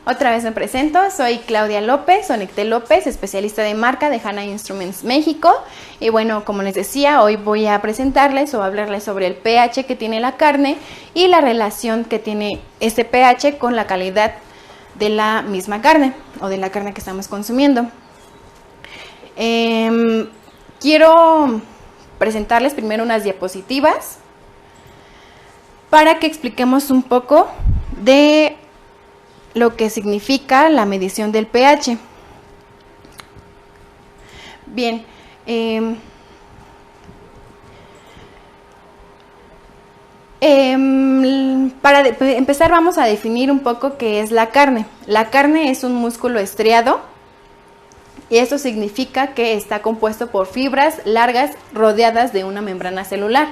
Otra vez me presento, soy Claudia López, Sonicté López, especialista de marca de Hanna Instruments México. Y bueno, como les decía, hoy voy a presentarles o hablarles sobre el pH que tiene la carne y la relación que tiene este pH con la calidad de la misma carne o de la carne que estamos consumiendo. Quiero presentarles primero unas diapositivas para que expliquemos un poco de lo que significa la medición del pH. Bien, para empezar vamos a definir un poco qué es la carne. La carne es un músculo estriado y eso significa que está compuesto por fibras largas rodeadas de una membrana celular.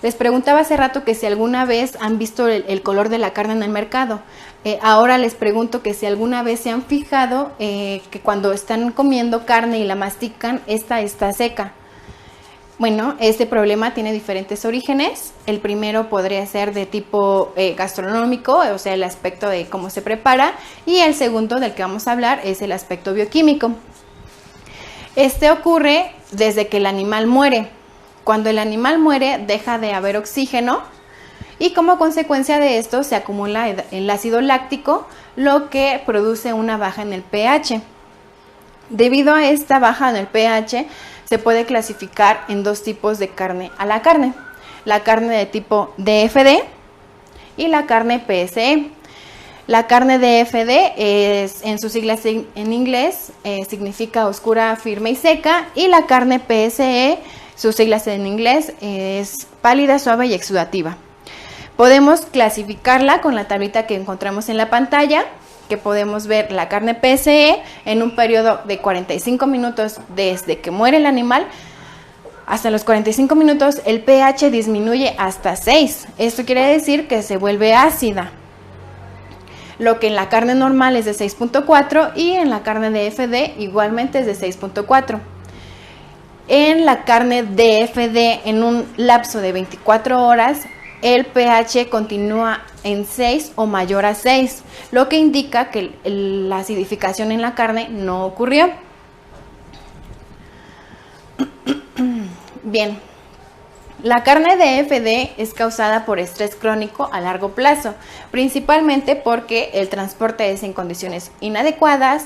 Les preguntaba hace rato que si alguna vez han visto el color de la carne en el mercado. Ahora les pregunto que si alguna vez se han fijado que cuando están comiendo carne y la mastican, esta está seca. Bueno, este problema tiene diferentes orígenes. El primero podría ser de tipo gastronómico, o sea, el aspecto de cómo se prepara. Y el segundo del que vamos a hablar es el aspecto bioquímico. Este ocurre desde que el animal muere. Cuando el animal muere, deja de haber oxígeno y como consecuencia de esto se acumula el ácido láctico, lo que produce una baja en el pH. Debido a esta baja en el pH, se puede clasificar en dos tipos de carne a la carne de tipo DFD y la carne PSE. La carne DFD es, en sus siglas en inglés, significa oscura, firme y seca, y la carne PSE, sus siglas en inglés, es pálida, suave y exudativa. Podemos clasificarla con la tablita que encontramos en la pantalla, que podemos ver la carne PSE en un periodo de 45 minutos desde que muere el animal. Hasta los 45 minutos el pH disminuye hasta 6. Esto quiere decir que se vuelve ácida. Lo que en la carne normal es de 6.4 y en la carne DFD igualmente es de 6.4. En la carne DFD, en un lapso de 24 horas, el pH continúa en 6 o mayor a 6, lo que indica que la acidificación en la carne no ocurrió. Bien, la carne DFD es causada por estrés crónico a largo plazo, principalmente porque el transporte es en condiciones inadecuadas.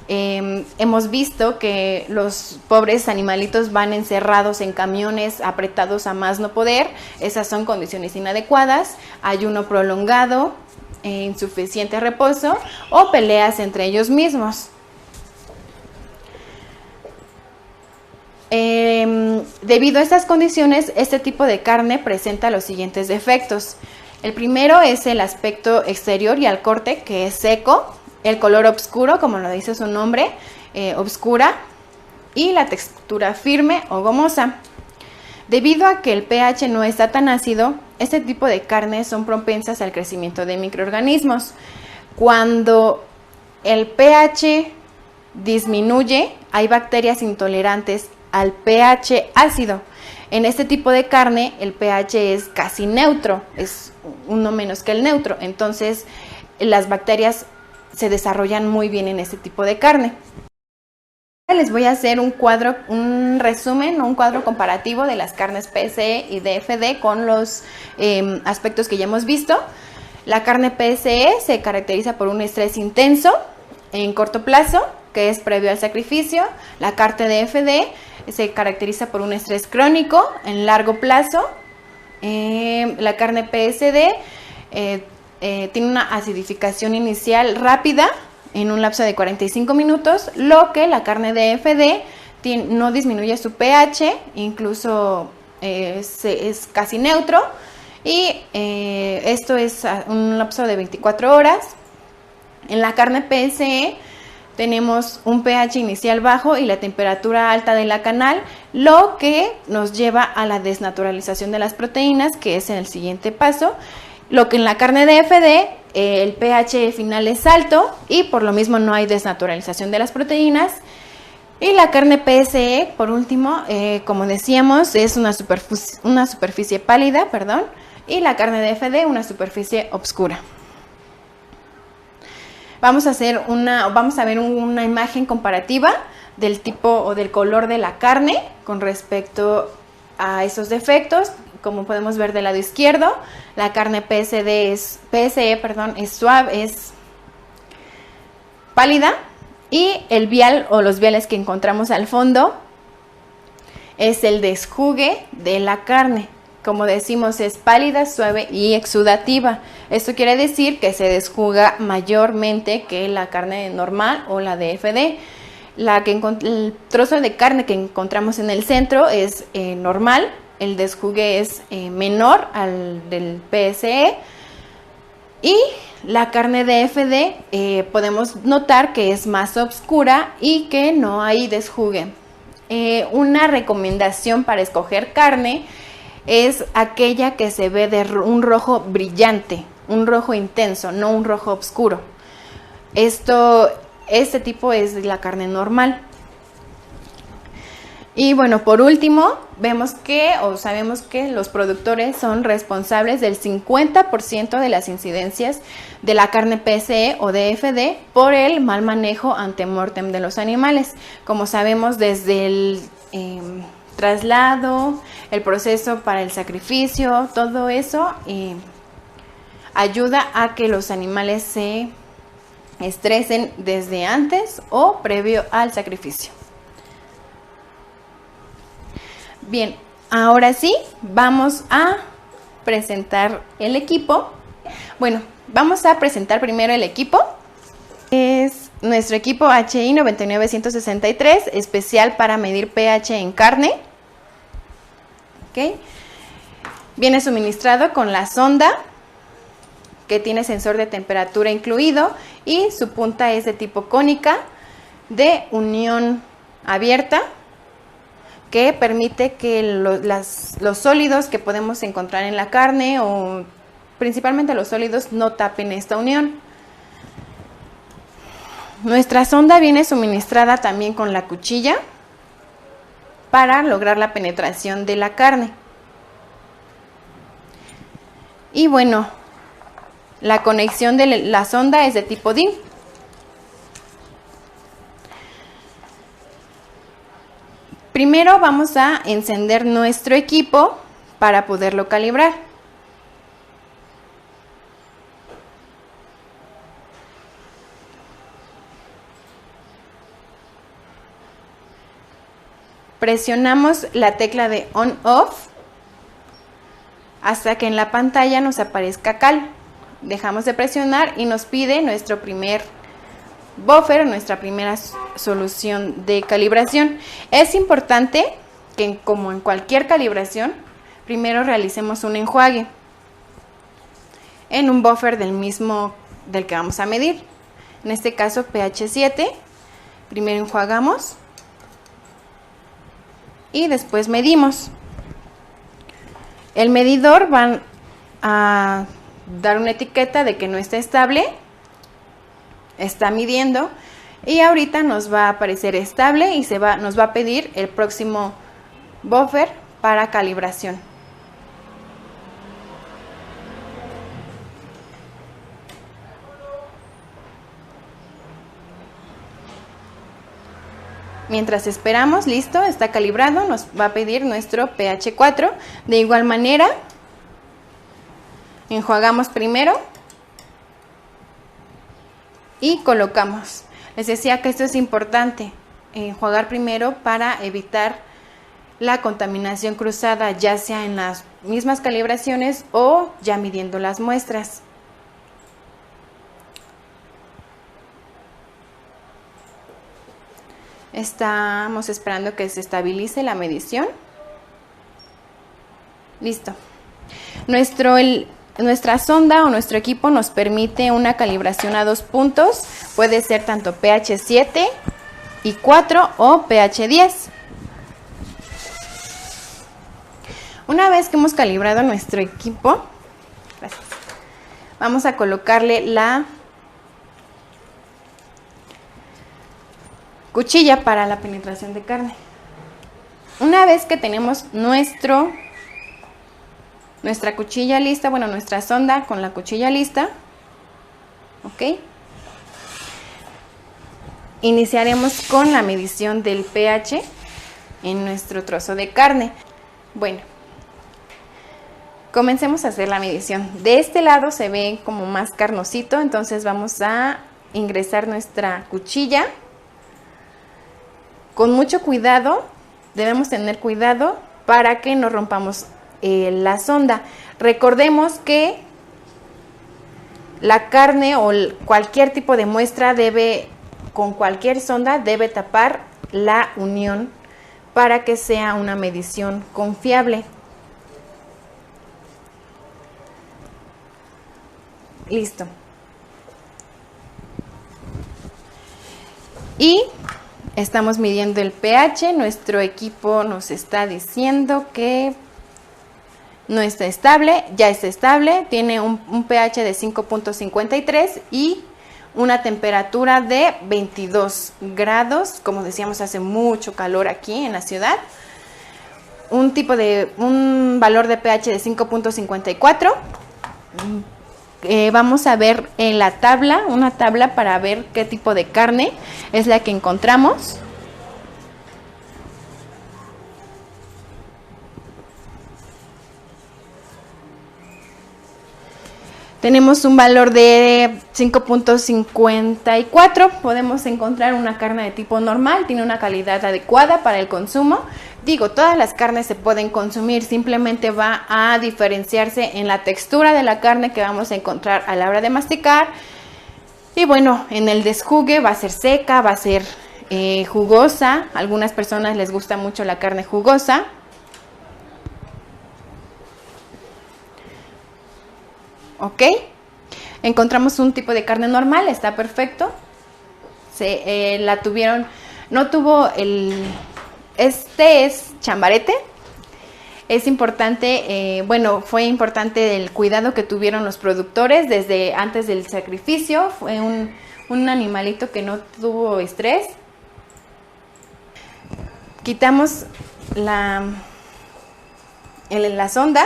Hemos visto que los pobres animalitos van encerrados en camiones, apretados a más no poder. Esas son condiciones inadecuadas, ayuno prolongado, insuficiente reposo o peleas entre ellos mismos. Debido a estas condiciones, este tipo de carne presenta los siguientes defectos. El primero es el aspecto exterior y al corte, que es seco. El color oscuro, como lo dice su nombre, oscura, y la textura firme o gomosa. Debido a que el pH no está tan ácido, este tipo de carnes son propensas al crecimiento de microorganismos. Cuando el pH disminuye, hay bacterias intolerantes al pH ácido. En este tipo de carne, el pH es casi neutro, es uno menos que el neutro. Entonces, las bacterias se desarrollan muy bien en este tipo de carne. Les voy a hacer un resumen, un cuadro comparativo de las carnes PSE y DFD con los aspectos que ya hemos visto. La carne PSE se caracteriza por un estrés intenso en corto plazo, que es previo al sacrificio. La carne DFD se caracteriza por un estrés crónico en largo plazo. La carne PSD tiene una acidificación inicial rápida en un lapso de 45 minutos, lo que la carne DFD no disminuye su pH, incluso es casi neutro, y esto es un lapso de 24 horas. En la carne PSE tenemos un pH inicial bajo y la temperatura alta de la canal, lo que nos lleva a la desnaturalización de las proteínas, que es el siguiente paso. Lo que en la carne DFD, el pH final es alto y por lo mismo no hay desnaturalización de las proteínas. Y la carne PSE, por último, como decíamos, es una superficie pálida, y la carne DFD una superficie oscura. vamos a ver una imagen comparativa del tipo o del color de la carne con respecto a esos defectos. Como podemos ver del lado izquierdo, la carne PSE es suave, es pálida, y el vial o los viales que encontramos al fondo es el desjugue de la carne. Como decimos, es pálida, suave y exudativa. Esto quiere decir que se desjuga mayormente que la carne normal o la DFD. El trozo de carne que encontramos en el centro es normal, el desjugue es menor al del PSE, y la carne DFD podemos notar que es más oscura y que no hay desjugue. Una recomendación para escoger carne es aquella que se ve de un rojo brillante, un rojo intenso, no un rojo oscuro. Este tipo es la carne normal. Y bueno, por último, sabemos que los productores son responsables del 50% de las incidencias de la carne PSE o DFD por el mal manejo ante-mortem de los animales. Como sabemos, desde el traslado, el proceso para el sacrificio, todo eso ayuda a que los animales se estresen desde antes o previo al sacrificio. Bien, ahora sí, vamos a presentar el equipo. Bueno, vamos a presentar primero el equipo. Es nuestro equipo HI 99163, especial para medir pH en carne. ¿Okay? Viene suministrado con la sonda, que tiene sensor de temperatura incluido, y su punta es de tipo cónica, de unión abierta, que permite que los sólidos que podemos encontrar en la carne, o principalmente los sólidos, no tapen esta unión. Nuestra sonda viene suministrada también con la cuchilla para lograr la penetración de la carne. Y bueno, la conexión de la sonda es de tipo DIN. Primero vamos a encender nuestro equipo para poderlo calibrar. Presionamos la tecla de on-off hasta que en la pantalla nos aparezca cal. Dejamos de presionar y nos pide nuestro primer buffer, nuestra primera solución de calibración. Es importante que, como en cualquier calibración, primero realicemos un enjuague en un buffer del que vamos a medir. En este caso pH 7. Primero enjuagamos y después medimos. El medidor va a dar una etiqueta de que no está estable, está midiendo, y ahorita nos va a aparecer estable y nos va a pedir el próximo buffer para calibración. Mientras esperamos, listo, está calibrado, nos va a pedir nuestro pH 4. De igual manera, enjuagamos primero y colocamos. Les decía que esto es importante, enjuagar primero para evitar la contaminación cruzada, ya sea en las mismas calibraciones o ya midiendo las muestras. Estamos esperando que se estabilice la medición. Listo. Nuestra sonda o nuestro equipo nos permite una calibración a 2 puntos. Puede ser tanto pH 7 y 4 o pH 10. Una vez que hemos calibrado nuestro equipo, vamos a colocarle la cuchilla para la penetración de carne. Una vez que tenemos nuestra cuchilla lista, bueno, nuestra sonda con la cuchilla lista, ok, iniciaremos con la medición del pH en nuestro trozo de carne. Bueno, comencemos a hacer la medición. De este lado se ve como más carnosito, entonces vamos a ingresar nuestra cuchilla. Con mucho cuidado, debemos tener cuidado para que no rompamos la sonda. Recordemos que la carne o cualquier tipo de muestra con cualquier sonda debe tapar la unión para que sea una medición confiable. Listo. Y estamos midiendo el pH. Nuestro equipo nos está diciendo que no está estable, ya está estable. Tiene un pH de 5.53 y una temperatura de 22 grados. Como decíamos, hace mucho calor aquí en la ciudad. Un valor de pH de 5.54. Vamos a ver en la tabla, una tabla para ver qué tipo de carne es la que encontramos. Tenemos un valor de 5.54. Podemos encontrar una carne de tipo normal, tiene una calidad adecuada para el consumo. Digo, todas las carnes se pueden consumir, simplemente va a diferenciarse en la textura de la carne que vamos a encontrar a la hora de masticar. Y bueno, en el desjugue va a ser seca, va a ser jugosa. A algunas personas les gusta mucho la carne jugosa. Ok, encontramos un tipo de carne normal, está perfecto. Este es chambarete. Es importante, fue importante el cuidado que tuvieron los productores desde antes del sacrificio. Fue un animalito que no tuvo estrés. Quitamos la sonda,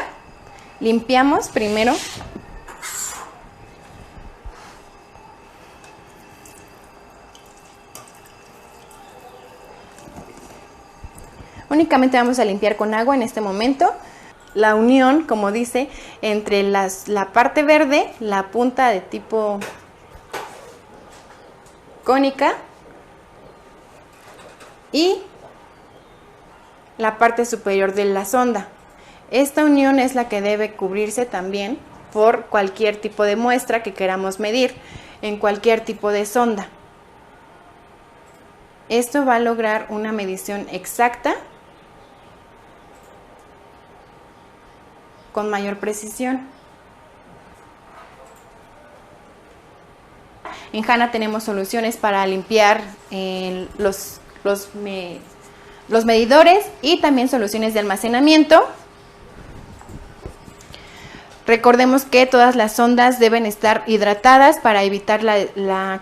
limpiamos primero. Únicamente vamos a limpiar con agua en este momento. La unión, como dice, entre la parte verde, la punta de tipo cónica y la parte superior de la sonda. Esta unión es la que debe cubrirse también por cualquier tipo de muestra que queramos medir en cualquier tipo de sonda. Esto va a lograr una medición exacta con mayor precisión. En Hanna tenemos soluciones para limpiar los medidores y también soluciones de almacenamiento. Recordemos que todas las sondas deben estar hidratadas para evitar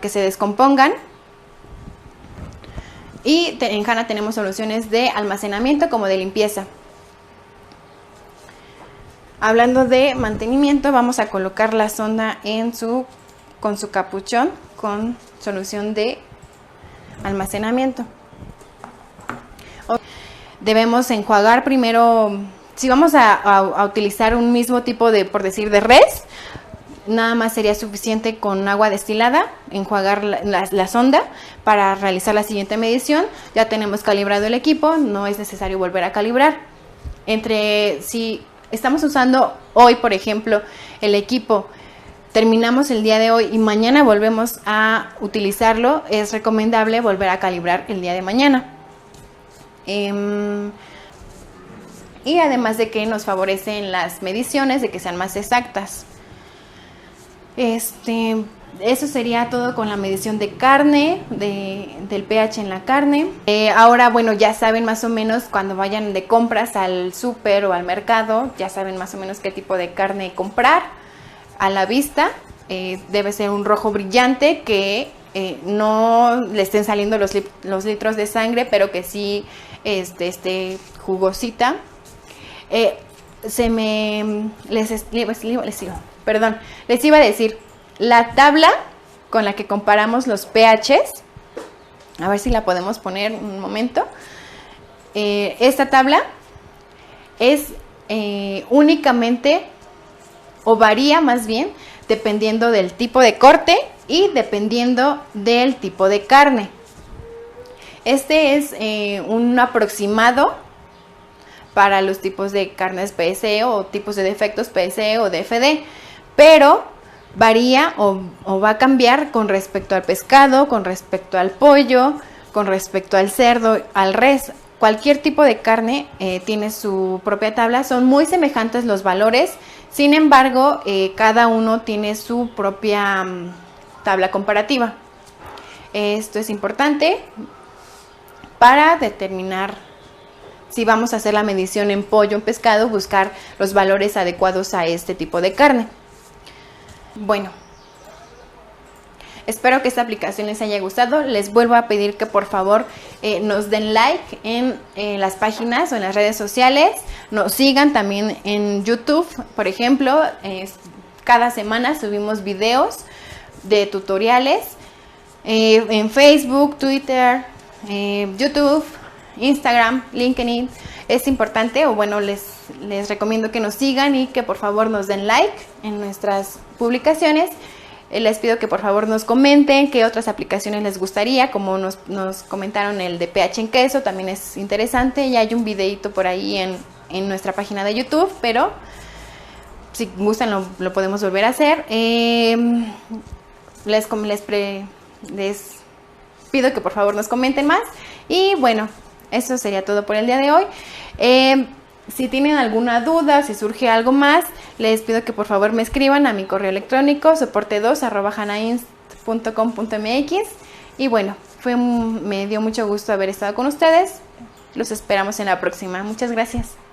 que se descompongan. Y en Hanna tenemos soluciones de almacenamiento como de limpieza. Hablando de mantenimiento, vamos a colocar la sonda con su capuchón con solución de almacenamiento. Debemos enjuagar primero. Si vamos a utilizar un mismo tipo de, por decir, de res, nada más sería suficiente con agua destilada, enjuagar la sonda para realizar la siguiente medición. Ya tenemos calibrado el equipo, no es necesario volver a calibrar. Si estamos usando hoy, por ejemplo, el equipo, terminamos el día de hoy y mañana volvemos a utilizarlo, es recomendable volver a calibrar el día de mañana. Y además de que nos favorecen las mediciones, de que sean más exactas. Eso sería todo con la medición de carne, del pH en la carne. Ahora, bueno, ya saben más o menos cuando vayan de compras al súper o al mercado, ya saben más o menos qué tipo de carne comprar a la vista. Debe ser un rojo brillante que no le estén saliendo los litros de sangre, pero que sí esté jugosita. Les iba a decir, la tabla con la que comparamos los pHs A ver si la podemos poner un momento. Esta tabla es únicamente, o varía más bien, dependiendo del tipo de corte y dependiendo del tipo de carne. Este es un aproximado para los tipos de carnes PSE o tipos de defectos PSE o DFD, pero varía o va a cambiar con respecto al pescado, con respecto al pollo, con respecto al cerdo, al res. Cualquier tipo de carne tiene su propia tabla, son muy semejantes los valores, sin embargo, cada uno tiene su propia tabla comparativa. Esto es importante para determinar si vamos a hacer la medición en pollo o en pescado, buscar los valores adecuados a este tipo de carne. Bueno, espero que esta aplicación les haya gustado. Les vuelvo a pedir que por favor nos den like en las páginas o en las redes sociales. Nos sigan también en YouTube, por ejemplo. Cada semana subimos videos de tutoriales en Facebook, Twitter, YouTube, Instagram, LinkedIn. Es importante, o bueno, les recomiendo que nos sigan y que por favor nos den like en nuestras publicaciones. Les pido que por favor nos comenten qué otras aplicaciones les gustaría, como nos comentaron el de pH en queso, también es interesante. Ya hay un videito por ahí en nuestra página de YouTube, pero si gustan lo podemos volver a hacer. Les pido que por favor nos comenten más. Y bueno, eso sería todo por el día de hoy. Si tienen alguna duda, si surge algo más, les pido que por favor me escriban a mi correo electrónico soporte2@hanainst.com.mx. Y bueno, me dio mucho gusto haber estado con ustedes. Los esperamos en la próxima. Muchas gracias.